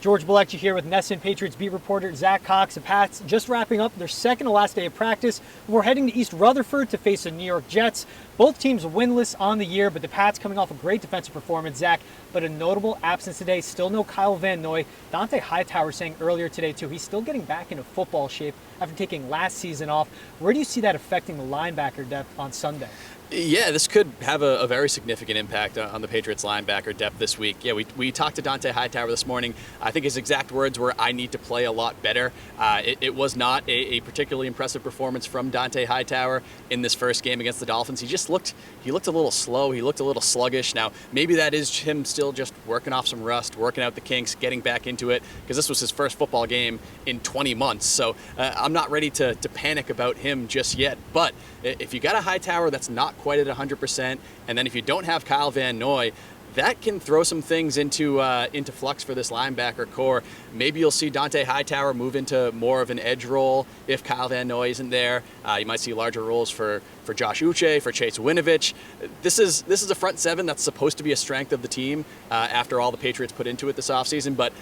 George Bilecki here with Nesson Patriots beat reporter Zach Cox. The Pats just wrapping up their second to last day of practice. We're heading to East Rutherford to face the New York Jets. Both teams winless on the year, but the Pats coming off a great defensive performance, Zach. But a notable absence today, still no Kyle Van Noy. Dante Hightower saying earlier today too, he's still getting back into football shape after taking last season off. Where do you see that affecting the linebacker depth on Sunday? Yeah, this could have a very significant impact on the Patriots linebacker depth this week. Yeah, we talked to Dante Hightower this morning. I think his exact words were, "I need to play a lot better." It was not a particularly impressive performance from Dante Hightower in this first game against the Dolphins. He looked a little slow. He looked a little sluggish. Now, maybe that is him still just working off some rust, working out the kinks, getting back into it, because this was his first football game in 20 months. So I'm not ready to panic about him just yet. But if you got a Hightower that's not quite at 100%, and then if you don't have Kyle Van Noy, that can throw some things into flux for this linebacker core. Maybe you'll see Dante Hightower move into more of an edge role if Kyle Van Noy isn't there. You might see larger roles for Josh Uche, for Chase Winovich. This is a front seven that's supposed to be a strength of the team after all the Patriots put into it this offseason, but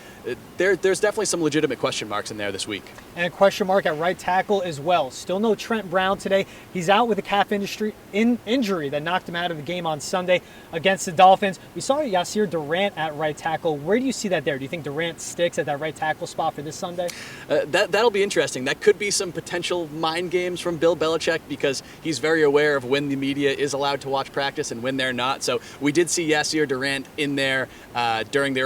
there's definitely some legitimate question marks in there this week. And a question mark at right tackle as well. Still no Trent Brown today. He's out with a calf injury that knocked him out of the game on Sunday against the Dolphins. We saw Yasir Durant at right tackle. Where do you see that there? Do you think Durant sticks at that right tackle spot for this Sunday? That'll be interesting. That could be some potential mind games from Bill Belichick, because he's very aware of when the media is allowed to watch practice and when they're not. So we did see Yasir Durant in there during the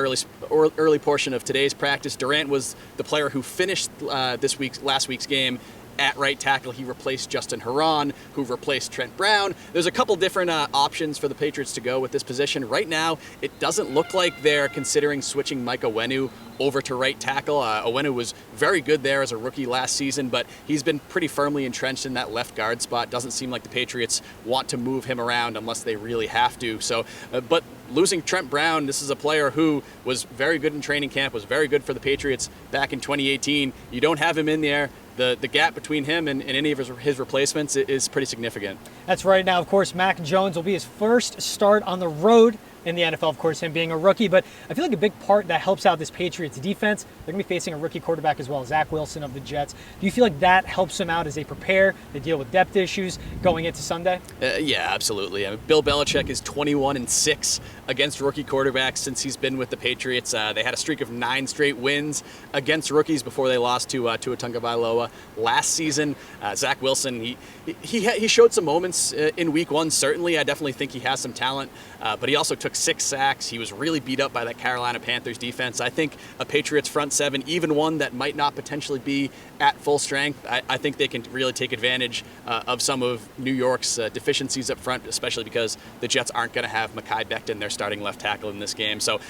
early portion of today's practice. Durant was the player who finished last week's game at right tackle. He replaced Justin Herron, who replaced Trent Brown. There's a couple different options for the Patriots to go with this position. Right now, it doesn't look like they're considering switching Mike Owenu over to right tackle. Owenu was very good there as a rookie last season, but he's been pretty firmly entrenched in that left guard spot. Doesn't seem like the Patriots want to move him around unless they really have to. So, but losing Trent Brown, this is a player who was very good in training camp, was very good for the Patriots back in 2018. You don't have him in there. The gap between him and any of his replacements is pretty significant. That's right. Now, of course, Mac Jones will be his first start on the road in the NFL, of course, him being a rookie. But I feel like a big part that helps out this Patriots defense, they're going to be facing a rookie quarterback as well, Zach Wilson of the Jets. Do you feel like that helps them out as they prepare, they deal with depth issues going into Sunday? Yeah, absolutely. I mean, Bill Belichick is 21-6 against rookie quarterbacks since he's been with the Patriots. They had a streak of 9 straight wins against rookies before they lost to Tagovailoa last season. Zach Wilson, he showed some moments in Week 1. Certainly, I definitely think he has some talent, but he also took 6 sacks. He was really beat up by that Carolina Panthers defense. I think a Patriots front seven, even one that might not potentially be at full strength, I think they can really take advantage of some of New York's deficiencies up front, especially because the Jets aren't going to have Mekhi Becton, their starting left tackle, in this game. So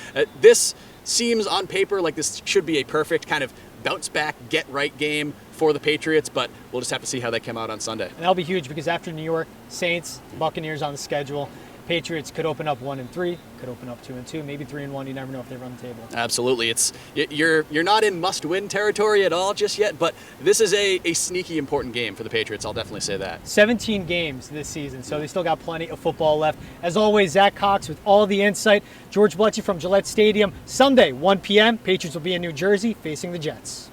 this seems on paper like this should be a perfect kind of bounce back, get right game for the Patriots, but we'll just have to see how they come out on Sunday. And that'll be huge because after New York, Saints, Buccaneers on the schedule. Patriots could open up 1-3, could open up 2-2, maybe 3-1. You never know if they run the table. Absolutely, you're not in must-win territory at all just yet, but this is a sneaky important game for the Patriots. I'll definitely say that. 17 games this season, so they still got plenty of football left. As always, Zach Cox with all the insight. George Bilecki from Gillette Stadium. Sunday, 1 p.m. Patriots will be in New Jersey facing the Jets.